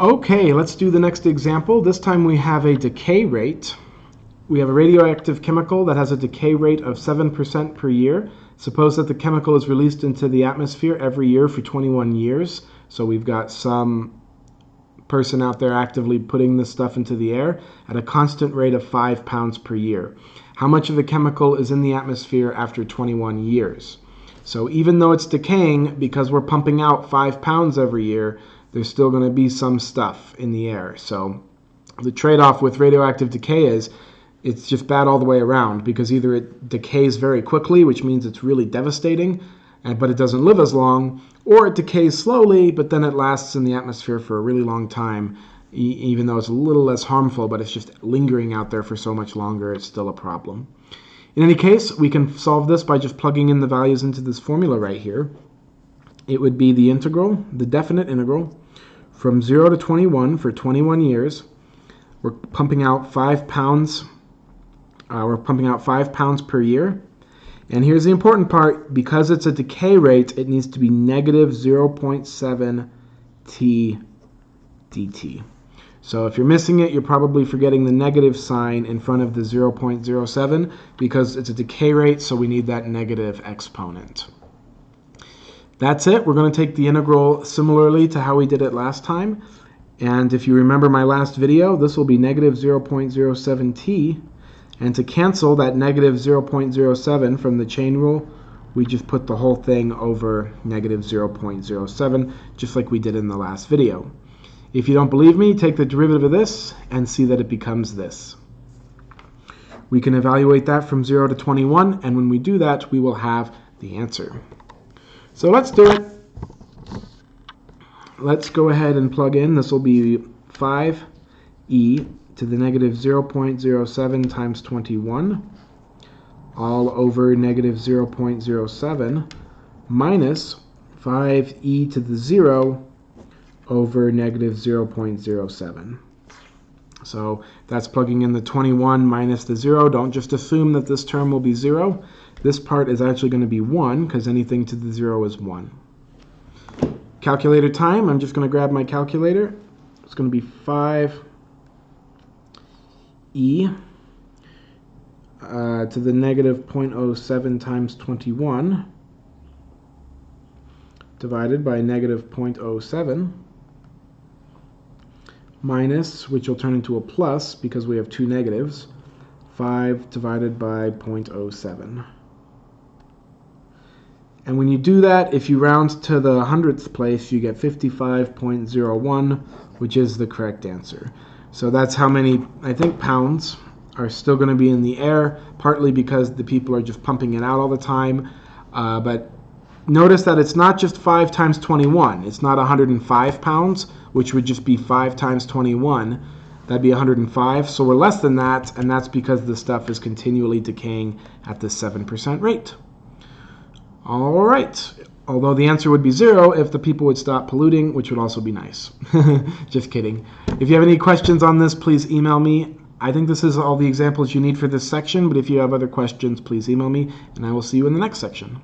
Okay, let's do the next example. This time we have a decay rate. We have a radioactive chemical that has a decay rate of 7% per year. Suppose that the chemical is released into the atmosphere every year for 21 years. So we've got some person out there actively putting this stuff into the air at a constant rate of 5 pounds per year. How much of the chemical is in the atmosphere after 21 years? So even though it's decaying, because we're pumping out 5 pounds every year, there's still going to be some stuff in the air. So the trade-off with radioactive decay is it's just bad all the way around, because either it decays very quickly, which means it's really devastating, but it doesn't live as long, or it decays slowly, but then it lasts in the atmosphere for a really long time, even though it's a little less harmful, but it's just lingering out there for so much longer, it's still a problem. In any case, we can solve this by just plugging in the values into this formula right here. It would be the integral, the definite integral, from 0 to 21 for 21 years. We're pumping out 5 pounds. We're pumping out 5 pounds per year. And here's the important part. Because it's a decay rate, it needs to be negative 0.7 T dt. So if you're missing it, you're probably forgetting the negative sign in front of the 0.07 because it's a decay rate, so we need that negative exponent. That's it. We're going to take the integral similarly to how we did it last time. And if you remember my last video, this will be negative 0.07 t. And to cancel that negative 0.07 from the chain rule, we just put the whole thing over negative 0.07, just like we did in the last video. If you don't believe me, take the derivative of this and see that it becomes this. We can evaluate that from 0 to 21, and when we do that, we will have the answer. So let's do it. Let's go ahead and plug in. This will be 5e to the negative 0.07 times 21 all over negative 0.07 minus 5e to the 0 over negative 0.07. So that's plugging in the 21 minus the 0. Don't just assume that this term will be 0. This part is actually going to be 1 because anything to the 0 is 1. Calculator time. I'm just going to grab my calculator. It's going to be 5e to the negative 0.07 times 21 divided by negative 0.07 minus, which will turn into a plus because we have two negatives, 5 divided by 0.07. And when you do that, if you round to the 100th place, you get 55.01, which is the correct answer. So that's how many, I think, pounds are still going to be in the air, partly because the people are just pumping it out all the time. But notice that it's not just 5 times 21. It's not 105 pounds, which would just be 5 times 21. That'd be 105. So we're less than that, and that's because the stuff is continually decaying at the 7% rate. All right. Although the answer would be 0 if the people would stop polluting, which would also be nice. Just kidding. If you have any questions on this, please email me. I think this is all the examples you need for this section, but if you have other questions, please email me, and I will see you in the next section.